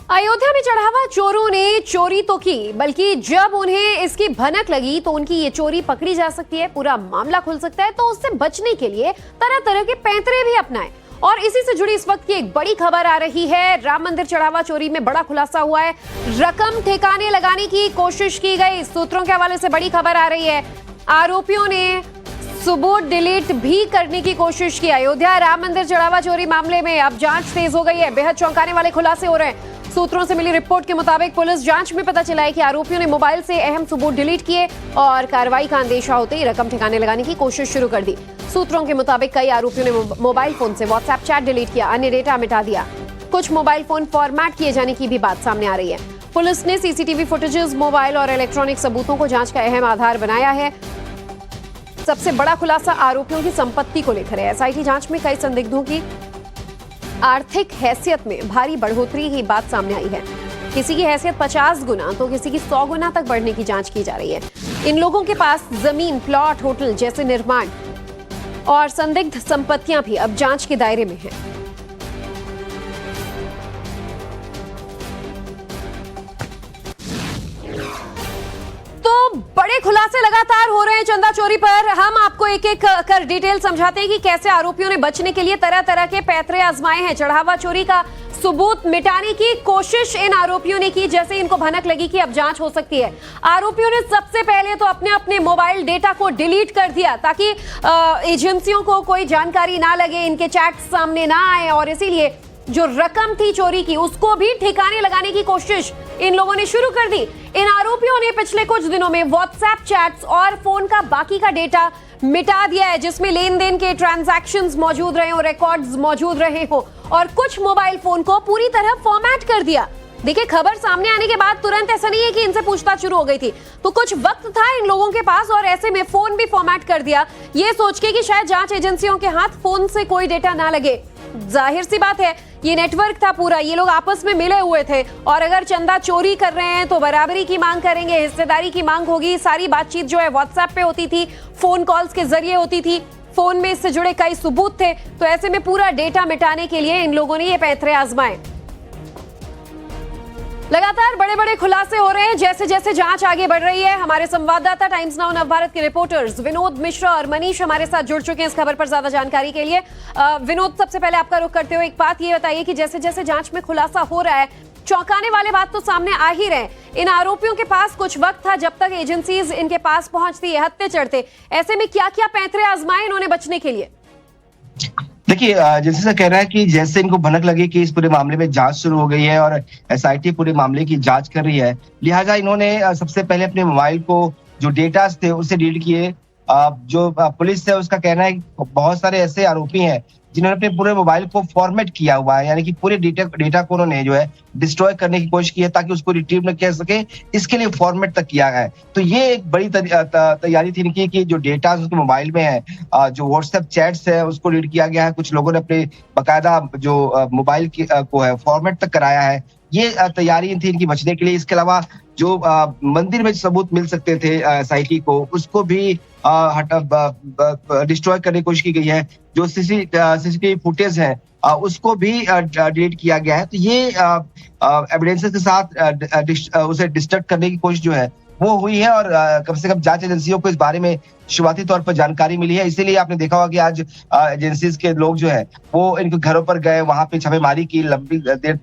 अयोध्या में चढ़ावा चोरों ने चोरी तो की, बल्कि जब उन्हें इसकी भनक लगी तो उनकी ये चोरी पकड़ी जा सकती है, पूरा मामला खुल सकता है। तो उससे बचने के लिए तरह तरह के पैंतरे भी अपनाएं। और इसी से जुड़ी इस वक्त की एक बड़ी खबर आ रही है। राम मंदिर चढ़ावा चोरी में बड़ा खुलासा हुआ है। रकम ठिकाने लगाने की कोशिश की गई, सूत्रों के हवाले से बड़ी खबर आ रही है। आरोपियों ने सबूत डिलीट भी करने की कोशिश की। अयोध्या राम मंदिर चढ़ावा चोरी मामले में अब जांच तेज हो गई है। बेहद चौंकाने वाले खुलासे हो रहे हैं। सूत्रों से मिली रिपोर्ट के मुताबिक पुलिस जांच में पता चला है कि आरोपियों ने मोबाइल से अहम सबूत डिलीट किए और कार्रवाई का अंदेशा होते ही रकम ठिकाने लगाने की कोशिश शुरू कर दी। सूत्रों के मुताबिक कई आरोपियों ने मोबाइल फोन से व्हाट्सएप चैट डिलीट किया, अन्य डेटा मिटा दिया। कुछ मोबाइल फोन फॉर्मेट किए जाने की भी बात सामने आ रही है। पुलिस ने सीसीटीवी फुटेजेस, मोबाइल और इलेक्ट्रॉनिक सबूतों को जांच का अहम आधार बनाया है। सबसे बड़ा खुलासा आरोपियों की संपत्ति को लेकर है। एसआईटी जांच में कई संदिग्धों की आर्थिक हैसियत में भारी बढ़ोतरी की बात सामने आई है। किसी की हैसियत 50 गुना तो किसी की 100 गुना तक बढ़ने की जांच की जा रही है। इन लोगों के पास जमीन, प्लॉट, होटल जैसे निर्माण और संदिग्ध संपत्तियां भी अब जांच के दायरे में हैं। बड़े खुलासे लगातार हो रहे हैं चंदा चोरी पर। हम आपको एक एक कर डिटेल समझाते हैं कि कैसे आरोपियों ने बचने के लिए तरह तरह के पैतरे आजमाए हैं। चढ़ावा चोरी का सबूत मिटाने की कोशिश इन आरोपियों ने की, जैसे इनको भनक लगी कि अब जांच हो सकती है। आरोपियों ने सबसे पहले तो अपने अपने मोबाइल डेटा को डिलीट कर दिया ताकि एजेंसियों को कोई जानकारी ना लगे, इनके चैट सामने ना आए। और इसीलिए जो रकम थी चोरी की उसको भी ठिकाने लगाने की कोशिश इन लोगों ने शुरू कर दी। इन आरोपियों ने पिछले कुछ दिनों में व्हाट्सएप चैट्स और फोन का बाकी का डेटा मिटा दिया है, जिसमें लेन देन के ट्रांजैक्शंस मौजूद रहे हो, रिकॉर्ड्स मौजूद रहे हो, और कुछ मोबाइल फोन को पूरी तरह फॉर्मेट कर दिया। देखिए, खबर सामने आने के बाद तुरंत ऐसा नहीं है कि इनसे पूछताछ शुरू हो गई थी, तो कुछ वक्त था इन लोगों के पास और ऐसे में फोन भी फॉर्मेट कर दिया, ये सोच के कि शायद जांच एजेंसियों के हाथ फोन से कोई डेटा ना लगे। जाहिर सी बात है, ये नेटवर्क था पूरा, ये लोग आपस में मिले हुए थे और अगर चंदा चोरी कर रहे हैं तो बराबरी की मांग करेंगे, हिस्सेदारी की मांग होगी। सारी बातचीत जो है व्हाट्सएप पे होती थी, फोन कॉल्स के जरिए होती थी, फोन में इससे जुड़े कई सबूत थे। तो ऐसे में पूरा डेटा मिटाने के लिए इन लोगों ने ये पैंतरे आजमाए। लगातार बड़े बड़े खुलासे हो रहे हैं जैसे जैसे जांच आगे बढ़ रही है। हमारे संवाददाता टाइम्स नाउ नवभारत के रिपोर्टर्स विनोद मिश्रा और मनीष हमारे साथ जुड़ चुके हैं इस खबर पर ज्यादा जानकारी के लिए। विनोद, सबसे पहले आपका रुख करते हुए एक बात ये बताइए कि जैसे जैसे जांच में खुलासा हो रहा है, चौंकाने वाले बात तो सामने आ ही रहे। इन आरोपियों के पास कुछ वक्त था जब तक एजेंसीज इनके पास पहुंचती, हत्थे चढ़ते। ऐसे में क्या क्या पैंतरे आजमाए इन्होंने बचने के लिए? देखिए, जैसे से कह रहा है कि जैसे इनको भनक लगी कि इस पूरे मामले में जांच शुरू हो गई है और एसआईटी पूरे मामले की जांच कर रही है, लिहाजा इन्होंने सबसे पहले अपने मोबाइल को जो डेटा थे उसे डिलीट किए। जो पुलिस है उसका कहना है कि बहुत सारे ऐसे आरोपी हैं जिन्होंने अपने पूरे मोबाइल को फॉर्मेट किया हुआ है, यानी कि पूरे डेटा को उन्होंने जो है डिस्ट्रॉय करने की कोशिश की है ताकि उसको रिट्रीव न किया सके, इसके लिए फॉर्मेट तक किया है। तो ये एक बड़ी तैयारी थी इनकी कि जो डेटा उसके मोबाइल में है, जो व्हाट्सएप चैट्स है उसको डिलीट किया गया है। कुछ लोगों ने अपने बाकायदा जो मोबाइल को है फॉर्मेट तक कराया है। ये तैयारी थी इनकी बचने के लिए। इसके अलावा जो मंदिर में सबूत मिल सकते थे एसआईटी को, उसको भी डिस्ट्रॉय करने की कोशिश की गई है। जो सीसीटीवी फुटेज है उसको भी डिलीट किया गया है। तो ये एविडेंसेस के साथ उसे डिस्ट्रक्ट करने की कोशिश जो है वो हुई है और कम से कम जांच एजेंसियों को इस बारे में शुरुआती तौर पर जानकारी मिली है। इसीलिए आपने देखा होगा कि आज एजेंसीज के लोग जो है वो इनके घरों पर गए, वहां पे छापेमारी की, लंबी देर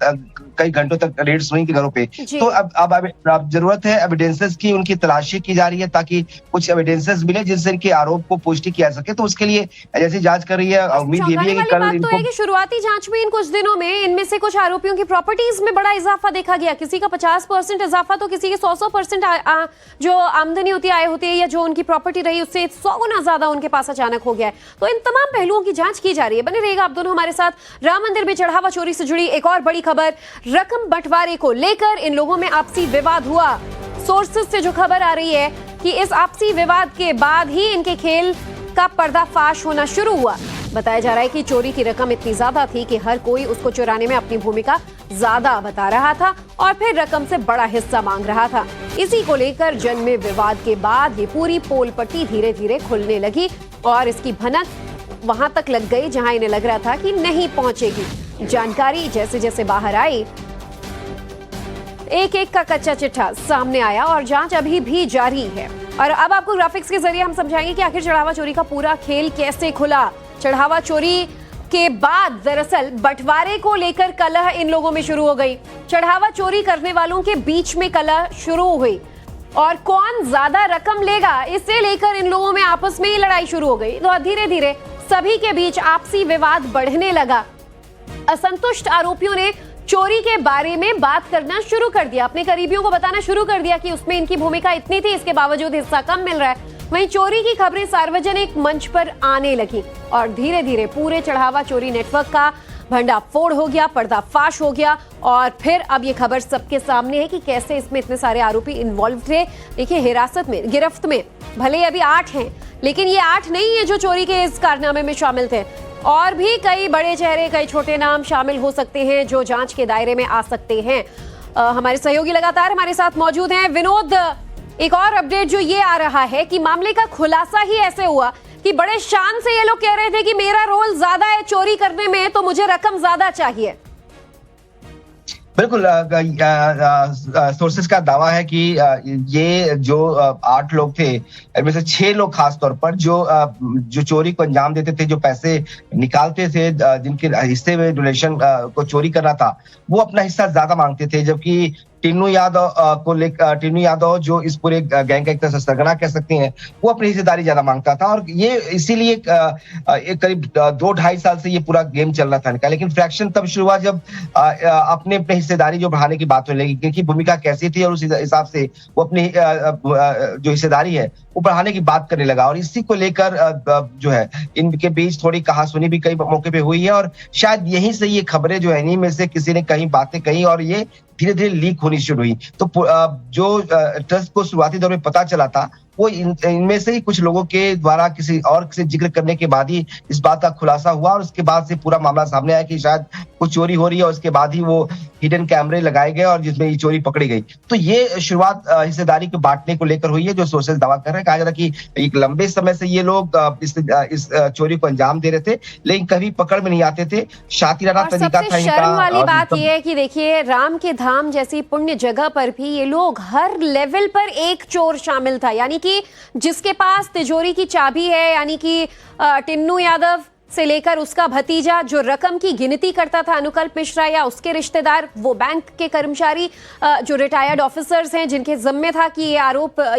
कई घंटों तक रेड्स हुई के घरों पे। तो अब जरूरत है एविडेंसेस की, उनकी तलाशी की जा रही है ताकि कुछ एविडेंसेस मिले जिनसे इनके आरोप को पुष्टि किया सके। तो उसके लिए एजेंसी जांच कर रही है। उम्मीद ये भी है कि कल इनको शुरुआती जांच में इन कुछ दिनों में इनमें से कुछ आरोपियों की प्रॉपर्टीज में बड़ा इजाफा देखा गया। किसी का 50% इजाफा तो किसी के 100% जो आमदनी होती है, आय होती है, या जो उनकी प्रॉपर्टी रही उससे 100 गुना ज्यादा उनके पास अचानक हो गया है। तो इन तमाम पहलुओं की जांच की जा रही है। बने रहिएगा आप दोनों हमारे साथ। राम मंदिर में चढ़ावा चोरी से जुड़ी एक और बड़ी खबर, रकम बंटवारे को लेकर इन लोगों में आपसी विवाद हुआ। सोर्सेज से जो खबर आ रही है कि इस आपसी विवाद के बाद ही इनके खेल का पर्दाफाश होना शुरू हुआ। बताया जा रहा है कि चोरी की रकम इतनी ज्यादा थी कि हर कोई उसको चुराने में अपनी भूमिका ज्यादा बता रहा था और फिर रकम से बड़ा हिस्सा मांग रहा था। इसी को लेकर जन्मे विवाद के बाद ये पूरी पोल पट्टी धीरे धीरे खुलने लगी और इसकी भनक वहां तक लग गई जहां इन्हें लग रहा था कि नहीं पहुंचेगी। जानकारी जैसे जैसे बाहर आई एक एक का कच्चा चिट्ठा सामने आया और जांच अभी भी जारी है। और अब आपको ग्राफिक्स के जरिए हम समझाएंगे कि आखिर चढ़ावा चोरी का पूरा खेल कैसे खुला। चढ़ावा चोरी के बाद दरअसल बंटवारे को लेकर कलह इन लोगों में शुरू हो गई। चढ़ावा चोरी करने वालों के बीच में कलह शुरू हुई और कौन ज्यादा रकम लेगा इसे लेकर इन लोगों में आपस में ही लड़ाई शुरू हो गई। तो धीरे धीरे सभी के बीच आपसी विवाद बढ़ने लगा। असंतुष्ट आरोपियों ने चोरी के बारे में बात करना शुरू कर दिया, अपने करीबियों को बताना शुरू कर दिया कि उसमें इनकी भूमिका इतनी थी, इसके बावजूद हिस्सा कम मिल रहा है। वहीं चोरी की खबरें सार्वजनिक मंच पर आने लगी और धीरे धीरे पूरे चढ़ावा चोरी नेटवर्क का भंडाफोड़ हो गया, पर्दाफाश हो गया। और फिर अब ये खबर सबके सामने है कि कैसे इसमें इतने सारे आरोपी इन्वॉल्व थे। देखिए, हिरासत में, गिरफ्त में भले ही अभी 8 हैं, लेकिन ये 8 नहीं है जो चोरी के इस कारनामे में शामिल थे। और भी कई बड़े चेहरे, कई छोटे नाम शामिल हो सकते हैं जो जांच के दायरे में आ सकते हैं। हमारे सहयोगी लगातार हमारे साथ मौजूद हैं। विनोद, एक और अपडेट जो ये आ रहा है कि मामले का खुलासा ही ऐसे हुआ कि बड़े शान से ये लोग कह रहे थे कि मेरा रोल ज्यादा है चोरी करने में, तो मुझे रकम ज्यादा चाहिए। बिल्कुल, सोर्सेस का दावा है कि ये जो 8 लोग थे, इनमें से 6 लोग खास तौर पर जो चोरी को अंजाम देते थे, जो पैसे निकालते थे, जिनके हिस्से में डोनेशन को चोरी करना था, वो अपना हिस्सा ज्यादा मांगते थे। जबकि टिन्नू यादव जो इस पूरे गैंग का एक तरह से सरगना कह सकते हैं, वो अपनी हिस्सेदारी ज्यादा मांगता था। और ये इसीलिए एक करीब 2-2.5 साल से ये पूरा गेम चल रहा था इनका। लेकिन फ्रैक्शन तब शुरू हुआ जब अपने हिस्सेदारी जो बढ़ाने की बात होने लगी, क्योंकि भूमिका कैसी थी और उस हिसाब से वो अपनी जो हिस्सेदारी है वो बढ़ाने की बात करने लगा। और इसी को लेकर जो है इनके बीच थोड़ी कहासुनी भी कई मौके पे हुई है। और शायद यहीं से ये खबरें जो है, इन्हीं में से किसी ने कहीं बातें कही और ये धीरे धीरे लीक होनी शुरू हुई। तो जो ट्रस्ट को शुरुआती दौर में पता चला था, वो इनमें से ही कुछ लोगों के द्वारा किसी जिक्र करने के बाद ही इस बात का खुलासा हुआ। और उसके बाद से पूरा मामला सामने आया कि शायद कुछ चोरी हो रही है और उसके बाद ही वो हिडन कैमरे लगाए गए और जिसमें ये चोरी पकड़ी गई। तो ये शुरुआत हिस्सेदारी को बांटने को लेकर हुई है, जो सोर्सेस दावा कर रहे हैं। कहा जा रहा है कि एक लंबे समय से ये लोग इस चोरी को अंजाम दे रहे थे, लेकिन कभी पकड़ में नहीं आते थे। शातिराना तरीका था इनका। शर्म वाली बात ये है कि देखिए, राम के धाम जैसी पुण्य जगह पर भी ये लोग हर लेवल पर एक चोर शामिल था। यानी कि जिसके पास तिजोरी की चाबी है, यानी कि टिन्नू यादव से लेकर उसका भतीजा जो रकम की गिनती करता था, अनुकल्प मिश्रा, या उसके रिश्तेदार, वो बैंक के कर्मचारी, जो रिटायर्ड ऑफिसर्स हैं जिनके जिम्मे था कि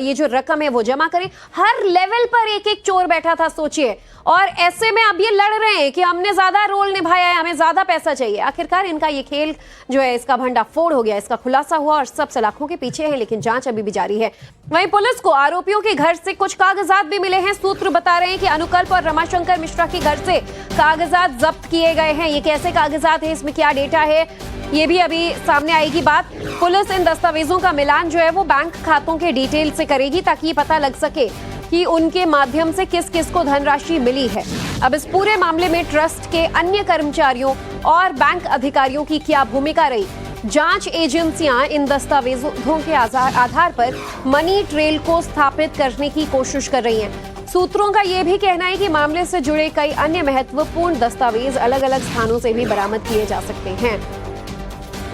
ये जो रकम है वो जमा करें। हर लेवल पर एक एक चोर बैठा था, सोचिए। और ऐसे में अब ये लड़ रहे हैं कि हमने ज्यादा रोल निभाया है, हमें ज्यादा पैसा चाहिए। आखिरकार इनका ये खेल जो है, इसका भंडाफोड़ हो गया, इसका खुलासा हुआ और सब सलाखों के पीछे है। लेकिन जांच अभी भी जारी है। वहीं पुलिस को आरोपियों के घर से कुछ कागजात भी मिले हैं। सूत्र बता रहे हैं कि अनुकल्प और रमाशंकर मिश्रा के घर से कागजात जब्त किए गए हैं। ये कैसे कागजात है, इसमें क्या डेटा है, ये भी अभी सामने आएगी बात। पुलिस इन दस्तावेजों का मिलान जो है वो बैंक खातों के डिटेल से करेगी, ताकि पता लग सके कि उनके माध्यम से किस किस को धनराशि मिली है। अब इस पूरे मामले में ट्रस्ट के अन्य कर्मचारियों और बैंक अधिकारियों की क्या भूमिका रही। जांच एजेंसियां इन दस्तावेजों के आधार पर मनी ट्रेल को स्थापित करने की कोशिश कर रही हैं। सूत्रों का यह भी कहना है कि मामले से जुड़े कई अन्य महत्वपूर्ण दस्तावेज अलग अलग स्थानों से भी बरामद किए जा सकते हैं।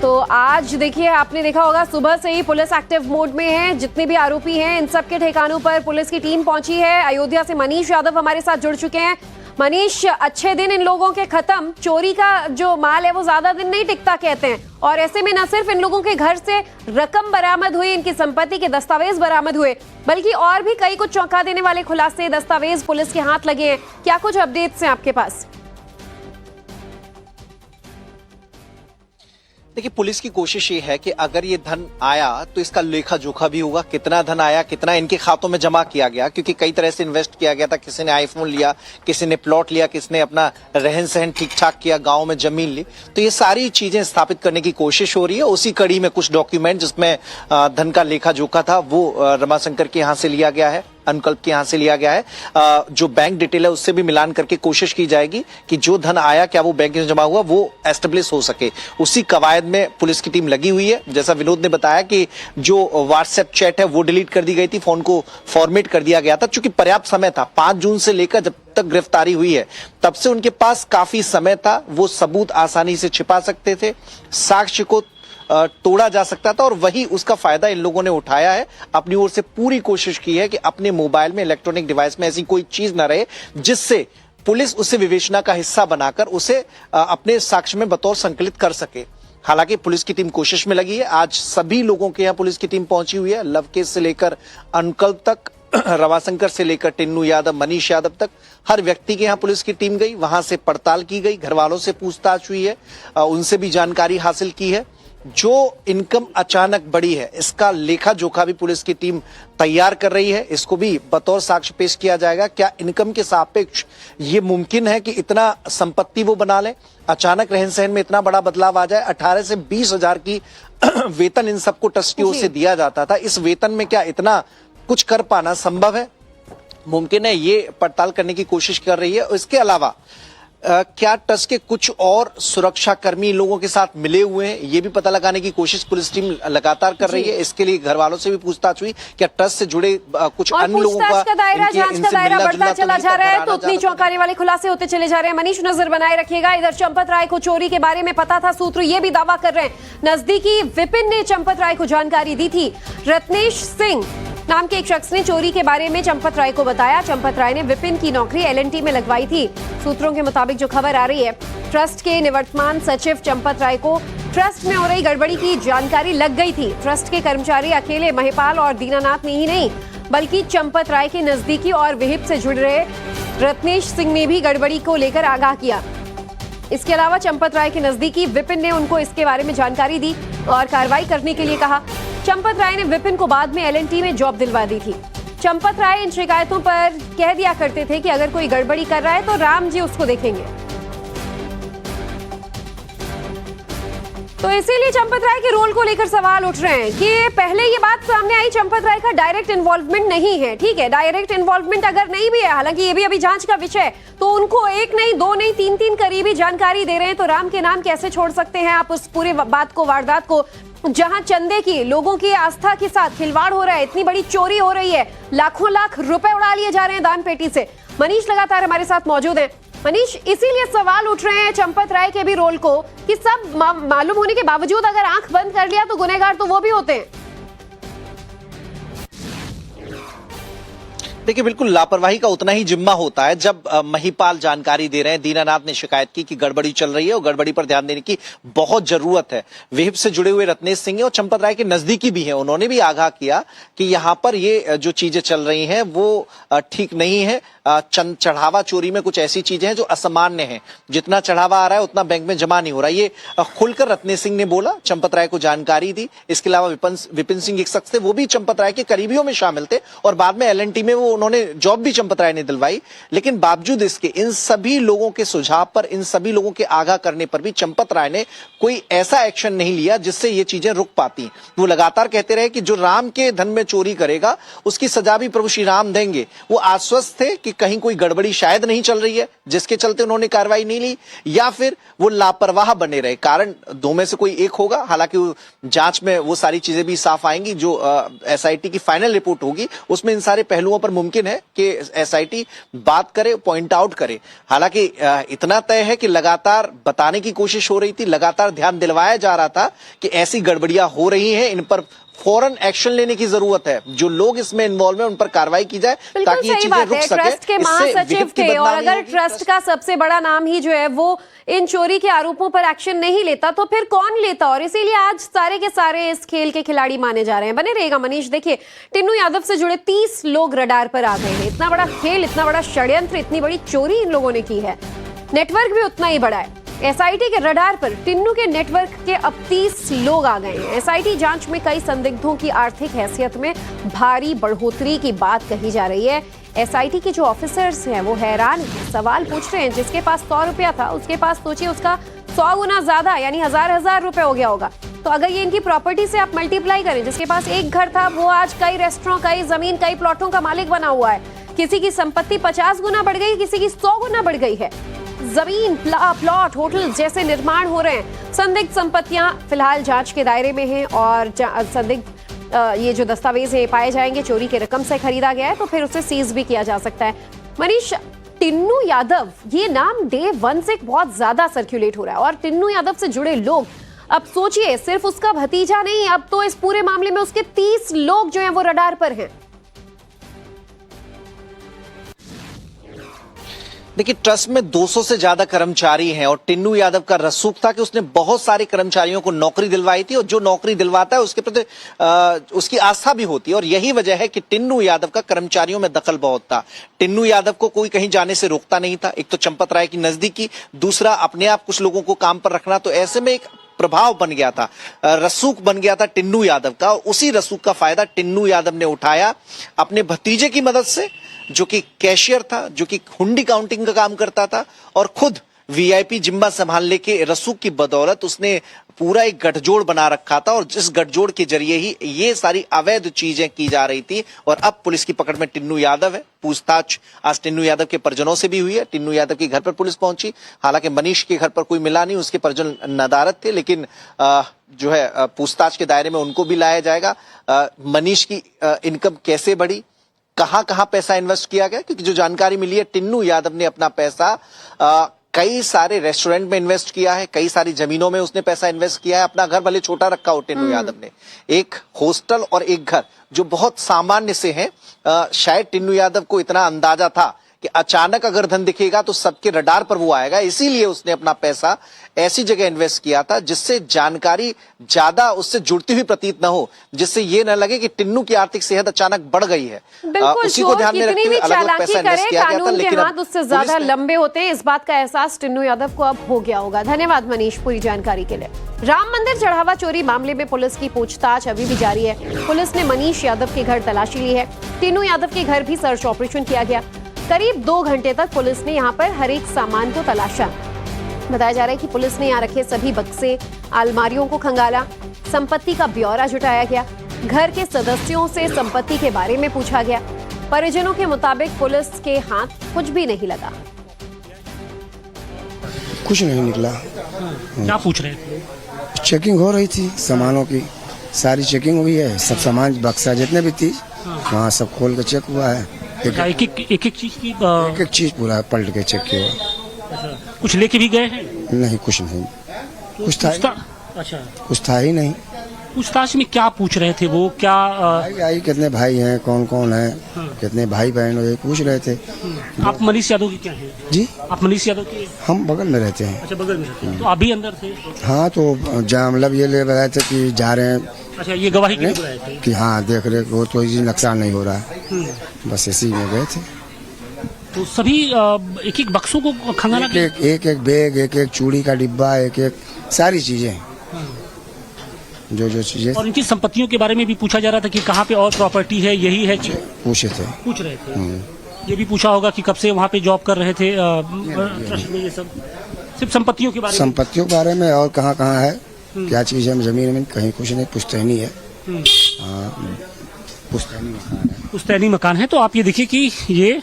तो आज देखिए, आपने देखा होगा सुबह से ही पुलिस एक्टिव मोड में है। जितने भी आरोपी हैं, इन सब के ठिकानों पर पुलिस की टीम पहुंची है। अयोध्या से मनीष यादव हमारे साथ जुड़ चुके हैं। मनीष, अच्छे दिन इन लोगों के खत्म। चोरी का जो माल है वो ज्यादा दिन नहीं टिकता कहते हैं, और ऐसे में न सिर्फ इन लोगों के घर से रकम बरामद हुई, इनकी संपत्ति के दस्तावेज बरामद हुए, बल्कि और भी कई कुछ चौंका देने वाले खुलासे, दस्तावेज पुलिस के हाथ लगे हैं। क्या कुछ अपडेट्स हैं आपके पास? देखिए, पुलिस की कोशिश ये है कि अगर ये धन आया तो इसका लेखा जोखा भी होगा, कितना धन आया, कितना इनके खातों में जमा किया गया, क्योंकि कई तरह से इन्वेस्ट किया गया था। किसी ने आईफोन लिया, किसी ने प्लॉट लिया, किसी ने अपना रहन सहन ठीक ठाक किया, गांव में जमीन ली। तो ये सारी चीजें स्थापित करने की कोशिश हो रही है। उसी कड़ी में कुछ डॉक्यूमेंट जिसमें धन का लेखा जोखा था वो रमाशंकर के यहाँ से लिया गया है, अनुकल्प के यहाँ से लिया गया है। जो बैंक डिटेल है उससे भी मिलान करके कोशिश की जाएगी कि जो धन आया क्या वो बैंक में जमा हुआ, वो एस्टेब्लिश हो सके। उसी कवायद में पुलिस की टीम लगी हुई है। जैसा विनोद ने बताया कि जो व्हाट्सएप चैट है वो डिलीट कर दी गई थी, फोन को फॉर्मेट कर दिया गया था। चूंकि पर्याप्त समय था, 5 जून से लेकर जब तक गिरफ्तारी हुई है तब से उनके पास काफी समय था। वो सबूत आसानी से छिपा सकते थे, साक्ष्य को तोड़ा जा सकता था और वही उसका फायदा इन लोगों ने उठाया है। अपनी ओर से पूरी कोशिश की है कि अपने मोबाइल में, इलेक्ट्रॉनिक डिवाइस में ऐसी कोई चीज ना रहे जिससे पुलिस उसे विवेचना का हिस्सा बनाकर उसे अपने साक्ष्य में बतौर संकलित कर सके। हालांकि पुलिस की टीम कोशिश में लगी है। आज सभी लोगों के यहाँ पुलिस की टीम पहुंची हुई है, लवकेश से लेकर अनकल तक, रवाशंकर से लेकर टिन्नू यादव, मनीष यादव तक, हर व्यक्ति के यहाँ पुलिस की टीम गई, वहां से पड़ताल की गई, घर वालों से पूछताछ हुई है, उनसे भी जानकारी हासिल की है। जो इनकम अचानक बढ़ी है इसका लेखा जोखा भी पुलिस की टीम तैयार कर रही है, इसको भी बतौर साक्ष्य पेश किया जाएगा। क्या इनकम के सापेक्ष ये मुमकिन है कि इतना संपत्ति वो बना ले, अचानक रहन सहन में इतना बड़ा बदलाव आ जाए। 18 से 20 हजार की वेतन इन सबको ट्रस्ट की ओर से दिया जाता था, इस वेतन में क्या इतना कुछ कर पाना संभव है, मुमकिन है, ये पड़ताल करने की कोशिश कर रही है। इसके अलावा क्या ट्रस्ट के कुछ और सुरक्षा कर्मी लोगों के साथ मिले हुए हैं, ये भी पता लगाने की कोशिश पुलिस टीम लगातार कर रही है। इसके लिए घर वालों से भी पूछताछ हुई, क्या ट्रस्ट से जुड़े कुछ अन्य लोगों का दायरा, जांच का दायरा बढ़ता चला जा रहा है, तो उतनी चौंकाने वाले खुलासे होते चले जा रहे हैं। मनीष, नजर बनाए रखिएगा। इधर चंपत राय को चोरी के बारे में पता था, सूत्र ये भी दावा कर रहे हैं। नजदीकी विपिन ने चंपत राय को जानकारी दी थी। रत्नेश सिंह नाम के एक शख्स ने चोरी के बारे में चंपत राय को बताया। चंपत राय ने विपिन की नौकरी एलएनटी में लगवाई थी। सूत्रों के मुताबिक जो खबर आ रही है, ट्रस्ट के निवर्तमान सचिव चंपत राय को ट्रस्ट में हो रही गड़बड़ी की जानकारी लग गई थी। ट्रस्ट के कर्मचारी अकेले महिपाल और दीनानाथ ने ही नहीं, बल्कि चंपत राय के नजदीकी और विहिप से जुड़ रहे रत्नेश सिंह ने भी गड़बड़ी को लेकर आगाह किया। इसके अलावा चंपत राय के नजदीकी विपिन ने उनको इसके बारे में जानकारी दी और कार्रवाई करने के लिए कहा। चंपत राय ने विपिन को बाद में एलएनटी में जॉब दिलवा दी थी। चंपत राय इन शिकायतों पर कह दिया करते थे कि अगर कोई गड़बड़ी कर रहा है तो राम जी उसको देखेंगे। तो इसीलिए चंपत राय के रोल को लेकर सवाल उठ रहे हैं कि पहले ये बात सामने आई, चंपत राय का डायरेक्ट इन्वॉल्वमेंट नहीं है। ठीक है, डायरेक्ट इन्वॉल्वमेंट अगर नहीं भी है, हालांकि ये भी अभी जांच का विषय, तो उनको एक नहीं, दो नहीं, तीन करीबी जानकारी दे रहे हैं, तो राम के नाम कैसे छोड़ सकते हैं आप उस पूरे बात को, वारदात को, जहां चंदे की, लोगों की आस्था के साथ खिलवाड़ हो रहा है, इतनी बड़ी चोरी हो रही है, लाखों लाख रुपए उड़ा लिए जा रहे हैं दान पेटी से। मनीष लगातार हमारे साथ मौजूद हैं। मनीष, इसीलिए सवाल उठ रहे हैं चंपत राय के भी रोल को कि सब मालूम होने के बावजूद अगर आंख बंद कर लिया तो गुनहगार तो वो भी होते हैं। देखिए, बिल्कुल लापरवाही का उतना ही जिम्मा होता है। जब महिपाल जानकारी दे रहे हैं, दीनानाथ ने शिकायत की कि गड़बड़ी चल रही है और गड़बड़ी पर ध्यान देने की बहुत जरूरत है। विहिप से जुड़े हुए रत्नेश सिंह और चंपत राय के नजदीकी भी हैं, उन्होंने भी आगाह किया कि यहाँ पर ये जो चीजें चल रही हैं वो ठीक नहीं है। चढ़ावा चोरी में कुछ ऐसी चीजें हैं जो असामान्य हैं, जितना चढ़ावा आ रहा है उतना बैंक में जमा नहीं हो रहा। ये खुलकर रत्नेश सिंह ने बोला, चंपत राय को जानकारी दी। इसके अलावा विपिन सिंह एक शख्स थे, वो भी चंपत राय के करीबियों में शामिल थे और बाद में एलएनटी में वो उन्होंने जॉब भी चंपत राय ने दिलवाई। लेकिन बावजूद इसके, इन सभी लोगों के सुझाव पर, इन सभी लोगों के आगाह करने पर भी चंपत राय ने कोई ऐसा एक्शन नहीं लिया जिससे ये चीजें रुक पाती। वो लगातार कहते रहे कि जो राम के धन में चोरी करेगा उसकी सजा भी प्रभु श्री राम देंगे। वो आश्वस्त थे कि कहीं कोई गड़बड़ी शायद नहीं चल रही है जिसके चलते उन्होंने कार्रवाई नहीं ली, या फिर वो लापरवाह बने रहे। कारण दो में से कोई एक होगा। हालांकि जांच में वो सारी चीजें भी साफ आएंगी। जो एसआईटी की फाइनल रिपोर्ट होगी उसमें इन सारे पहलुओं पर मुमकिन है कि एसआईटी बात करे, पॉइंट आउट करे। हालांकि इतना तय है कि लगातार बताने की कोशिश हो रही थी, लगातार ध्यान दिलवाया जा रहा था कि ऐसी गड़बड़ियां हो रही हैं, इन पर फौरन एक्शन लेने की जरूरत है। जो लोग इसमें इन्वॉल्व हैं उन पर कार्रवाई की जाए ताकि ये चीजें रुक सके। ट्रस्ट के महासचिव थे और अगर ट्रस्ट का सबसे बड़ा नाम ही जो है वो इन चोरी के आरोपों पर एक्शन नहीं लेता तो फिर कौन लेता? और इसीलिए आज सारे के सारे इस खेल के खिलाड़ी माने जा रहे हैं। बने रहेगा मनीष। देखिए, टिन्नू यादव से जुड़े 30 लोग रडार पर आ गए हैं। इतना बड़ा खेल, इतना बड़ा षड्यंत्र, इतनी बड़ी चोरी इन लोगों ने की है। नेटवर्क भी उतना ही बड़ा है। एसआईटी के रडार पर टिन्नू के नेटवर्क के अब 30 लोग आ गए हैं। एसआईटी जांच में कई संदिग्धों की आर्थिक हैसियत में भारी बढ़ोतरी की बात कही जा रही है। एसआईटी के जो ऑफिसर्स हैं वो हैरान सवाल पूछ रहे हैं। जिसके पास 100 रुपया था उसके पास सोचिए उसका 100 गुना ज्यादा यानी हजार रुपए हो गया होगा। तो अगर ये इनकी प्रॉपर्टी से आप मल्टीप्लाई करें, जिसके पास एक घर था वो आज कई रेस्टोरेंट, कई जमीन, कई प्लॉटों का मालिक बना हुआ है। किसी की संपत्ति 50 गुना बढ़ गई, किसी की 100 गुना बढ़ गई है। जमीन, प्लॉट, होटल जैसे निर्माण हो रहे हैं। संदिग्ध संपत्तियां फिलहाल जांच के दायरे में हैं और संदिग्ध ये जो दस्तावेज है पाए जाएंगे चोरी की रकम से खरीदा गया है तो फिर उसे सीज भी किया जा सकता है। मनीष, टिन्नू यादव ये नाम डे 1 से बहुत ज्यादा सर्कुलेट हो रहा है और टिन्नू यादव से जुड़े लोग अब सोचिए, सिर्फ उसका भतीजा नहीं, अब तो इस पूरे मामले में उसके 30 लोग जो हैं वो रडार पर हैं। देखिए, ट्रस्ट में 200 से ज्यादा कर्मचारी हैं और टिन्नू यादव का रसूख था कि उसने बहुत सारे कर्मचारियों को नौकरी दिलवाई थी और जो नौकरी दिलवाता है उसके प्रति उसकी आस्था भी होती है और यही वजह है कि टिन्नू यादव का कर्मचारियों में दखल बहुत था। टिन्नू यादव को कोई कहीं जाने से रोकता नहीं था। एक तो चंपत राय की नजदीकी, दूसरा अपने आप कुछ लोगों को काम पर रखना, तो ऐसे में एक प्रभाव बन गया था, रसूख बन गया था टिन्नू यादव का। उसी रसूख का फायदा टिन्नू यादव ने उठाया अपने भतीजे की मदद से, जो कि कैशियर था, जो कि हुंडी काउंटिंग का काम करता था, और खुद वीआईपी जिम्मा संभालने के रसूख की बदौलत उसने पूरा एक गठजोड़ बना रखा था और जिस गठजोड़ के जरिए ही ये सारी अवैध चीजें की जा रही थी। और अब पुलिस की पकड़ में टिन्नू यादव है। पूछताछ आज टिन्नू यादव के परिजनों से भी हुई है। टिन्नू यादव के घर पर पुलिस पहुंची। हालांकि मनीष के घर पर कोई मिला नहीं, उसके परिजन नदारद थे, लेकिन जो है पूछताछ के दायरे में उनको भी लाया जाएगा। मनीष की इनकम कैसे बढ़ी, कहां कहां पैसा इन्वेस्ट किया गया, क्योंकि जो जानकारी मिली है, टिन्नू यादव ने अपना पैसा कई सारे रेस्टोरेंट में इन्वेस्ट किया है, कई सारी जमीनों में उसने पैसा इन्वेस्ट किया है। अपना घर भले छोटा रखा हो टिन्नू यादव ने, एक हॉस्टल और एक घर जो बहुत सामान्य से हैं। शायद टिन्नू यादव को इतना अंदाजा था कि अचानक अगर धन दिखेगा तो सबके रडार पर वो आएगा, इसीलिए उसने अपना पैसा ऐसी जगह इन्वेस्ट किया था जिससे जानकारी ज्यादा उससे जुड़ती हुई प्रतीत न हो, जिससे ये न लगे कि टिन्नू की आर्थिक सेहत अचानक बढ़ गई है। उसी को ध्यान में रखते हुए अलग अलग पैसा इन्वेस्ट किया गया था, लेकिन हाथ उससे ज्यादा लंबे होते हैं, इस बात का एहसास टिन्नू यादव को अब हो गया होगा। धन्यवाद मनीष पूरी जानकारी के लिए। राम मंदिर चढ़ावा चोरी मामले में पुलिस की पूछताछ अभी भी जारी है। पुलिस ने मनीष यादव के घर तलाशी ली है। टिन्नू यादव के घर भी सर्च ऑपरेशन किया गया। करीब 2 घंटे तक पुलिस ने यहाँ पर हर एक सामान को तलाशा। बताया जा रहा है कि पुलिस ने यहाँ रखे सभी बक्से, अलमारियों को खंगाला, संपत्ति का ब्यौरा जुटाया गया। घर के सदस्यों से संपत्ति के बारे में पूछा गया। परिजनों के मुताबिक पुलिस के हाथ कुछ भी नहीं लगा। कुछ नहीं निकला। क्या पूछ रहे थे? चेकिंग हो रही थी सामानों की, सारी चेकिंग हुई है। सब सामान बक्सा जितने भी थी वहाँ सब खोल के चेक हुआ है। एक एक चीज की एक चीज पूरा पलट के चेक किया। कुछ लेके भी गए हैं? नहीं, कुछ नहीं। कुछ था अच्छा, कुछ था ही नहीं। पूछताछ में क्या पूछ रहे थे वो? क्या भाई कितने भाई हैं, कौन कौन है, कितने भाई बहन हो, ये पूछ रहे थे। आप मनीष यादव के क्या हैं? जी, आप मनीष यादव के? हम बगल में रहते हैं। अच्छा, बगल में रहते हैं। तो अभी अंदर थे? हाँ, तो मतलब ये ले रहे थे कि जा रहे हैं। अच्छा, ये गवाही के लिए बुलाए थे कि हाँ देख रेख हो, तो नुकसान नहीं हो रहा है, बस इसी में गए थे। तो सभी एक एक बक्सों को खंगाला? एक एक बैग, एक एक चूड़ी का डिब्बा, एक एक सारी चीजें, जो चीजें। और इनकी संपत्तियों के बारे में भी पूछा जा रहा था कि कहाँ पे और प्रॉपर्टी है, यही है? पूछ रहे थे। ये भी पूछा होगा कि कब से वहाँ पे जॉब कर रहे थे ट्रस्ट में? ये सब सिर्फ संपत्तियों के बारे में? संपत्तियों के बारे में, और कहाँ कहाँ है, क्या चीज है जमीन में, कहीं कुछ नहीं। पुश्तैनी है। पुश्तैनी मकान है। तो आप ये देखिए कि ये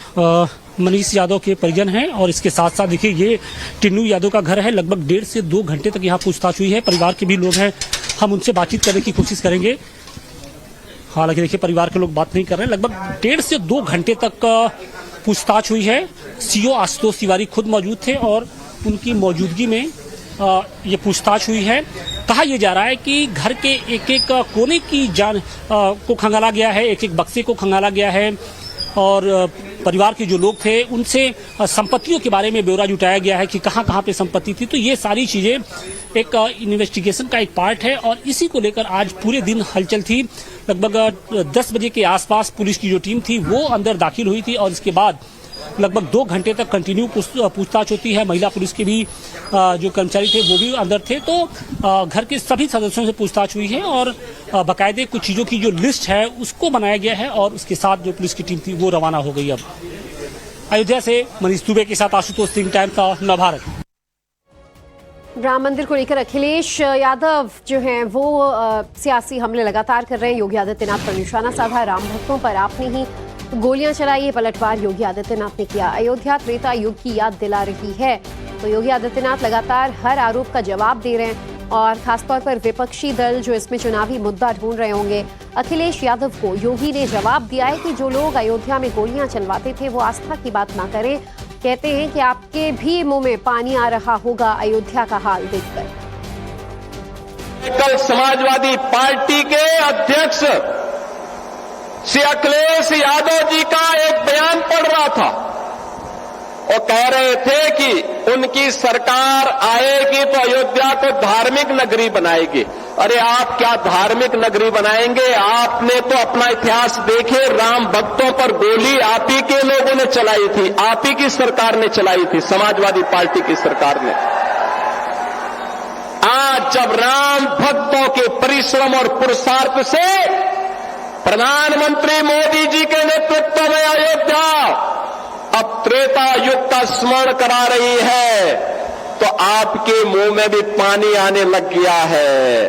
मनीष यादव के परिजन हैं और इसके साथ साथ देखिए ये टिन्नू यादव का घर है। लगभग 1.5 से 2 घंटे तक यहाँ पूछताछ हुई है। परिवार के भी लोग हैं, हम उनसे बातचीत करने की कोशिश करेंगे। हालांकि देखिए परिवार के लोग बात नहीं कर रहे हैं। लगभग 1.5 से 2 घंटे तक पूछताछ हुई है। सीओ आशुतोष तिवारी खुद मौजूद थे और उनकी मौजूदगी में ये पूछताछ हुई है। कहा यह जा रहा है कि घर के एक एक कोने की जान को खंगाला गया है, एक एक बक्से को खंगाला गया है और परिवार के जो लोग थे उनसे संपत्तियों के बारे में ब्यौरा जुटाया गया है कि कहाँ कहाँ पे संपत्ति थी। तो ये सारी चीजें एक इन्वेस्टिगेशन का एक पार्ट है और इसी को लेकर आज पूरे दिन हलचल थी। लगभग 10 बजे के आसपास पुलिस की जो टीम थी वो अंदर दाखिल हुई थी और इसके बाद लगभग 2 घंटे तक कंटिन्यू पूछताछ होती है। महिला पुलिस के भी जो कर्मचारी थे वो भी अंदर थे। तो घर के सभी सदस्यों से पूछताछ हुई है और बाकायदे कुछ चीज़ों की जो लिस्ट है उसको बनाया गया है और उसके साथ जो पुलिस की टीम थी वो रवाना हो गई। अब अयोध्या से मनीष दुबे के साथ आशुतोष सिंह, टाइम्स का नवभारत। राम मंदिर को लेकर अखिलेश यादव जो हैं वो सियासी हमले लगातार कर रहे हैं। योगी आदित्यनाथ पर निशाना साधा। राम भक्तों पर आपने ही गोलियां चलाई, ये पलटवार योगी आदित्यनाथ ने किया। अयोध्या त्रेता युग की याद दिला रही है। तो योगी आदित्यनाथ लगातार हर आरोप का जवाब दे रहे हैं और खासतौर पर विपक्षी दल जो इसमें चुनावी मुद्दा ढूंढ रहे होंगे, अखिलेश यादव को योगी ने जवाब दिया है कि जो लोग अयोध्या में गोलियां चलवाते थे वो आस्था की बात ना करें। कहते हैं कि आपके भी मुंह में पानी आ रहा होगा अयोध्या का हाल देखकर। कल समाजवादी पार्टी के अध्यक्ष श्री अखिलेश यादव जी का एक बयान पढ़ रहा था। वो कह रहे थे कि उनकी सरकार आएगी तो अयोध्या को धार्मिक नगरी बनाएगी। अरे आप क्या धार्मिक नगरी बनाएंगे? आपने तो अपना इतिहास देखे, राम भक्तों पर गोली आप ही के लोगों ने चलाई थी, आप ही की सरकार ने चलाई थी, समाजवादी पार्टी की सरकार ने। आज जब राम भक्तों के परिश्रम और पुरुषार्थ से प्रधानमंत्री मोदी जी के नेतृत्व में अयोध्या अब त्रेता युग का स्मरण करा रही है, तो आपके मुंह में भी पानी आने लग गया है।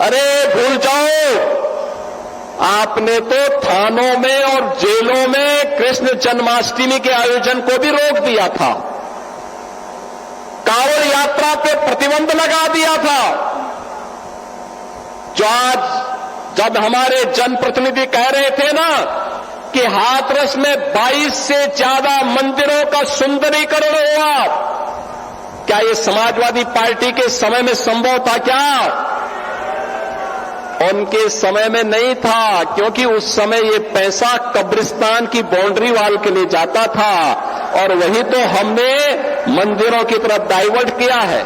अरे भूल जाओ, आपने तो थानों में और जेलों में कृष्ण जन्माष्टमी के आयोजन को भी रोक दिया था, कांवड़ यात्रा पे प्रतिबंध लगा दिया था। जो आज जब हमारे जनप्रतिनिधि कह रहे थे ना कि हाथरस में 22 से ज्यादा मंदिरों का सुंदरीकरण हुआ, क्या ये समाजवादी पार्टी के समय में संभव था? क्या उनके समय में नहीं था, क्योंकि उस समय ये पैसा कब्रिस्तान की बाउंड्री वाल के लिए जाता था और वही तो हमने मंदिरों की तरफ डाइवर्ट किया है।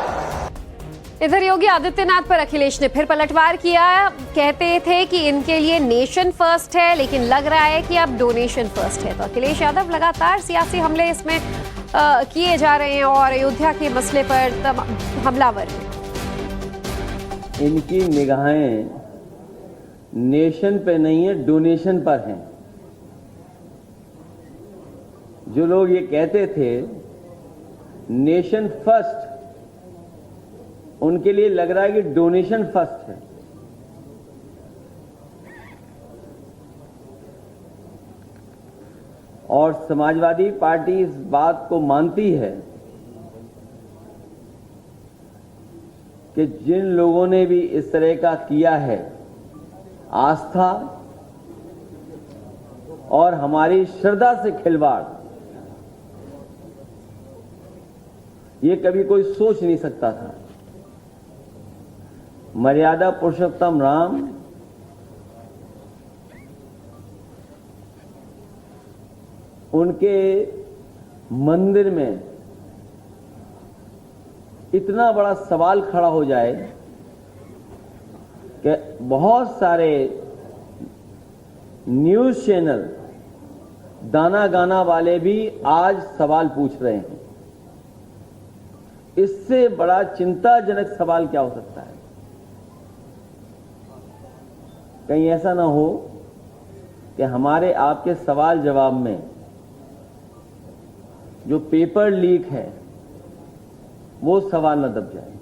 इधर योगी आदित्यनाथ पर अखिलेश ने फिर पलटवार किया। कहते थे कि इनके लिए नेशन फर्स्ट है, लेकिन लग रहा है कि अब डोनेशन फर्स्ट है। तो अखिलेश यादव लगातार सियासी हमले इसमें किए जा रहे हैं और अयोध्या के मसले पर हमलावर हैं। इनकी निगाहें नेशन पे नहीं है, डोनेशन पर हैं। जो लोग ये कहते थे नेशन फर्स्ट, उनके लिए लग रहा है कि डोनेशन फर्स्ट है। और समाजवादी पार्टी इस बात को मानती है कि जिन लोगों ने भी इस तरह का किया है, आस्था और हमारी श्रद्धा से खिलवाड़, ये कभी कोई सोच नहीं सकता था। मर्यादा पुरुषोत्तम राम उनके मंदिर में इतना बड़ा सवाल खड़ा हो जाए कि बहुत सारे न्यूज चैनल, दाना गाना वाले भी आज सवाल पूछ रहे हैं। इससे बड़ा चिंताजनक सवाल क्या हो सकता है? कहीं ऐसा ना हो कि हमारे आपके सवाल जवाब में जो पेपर लीक है वो सवाल न दब जाए।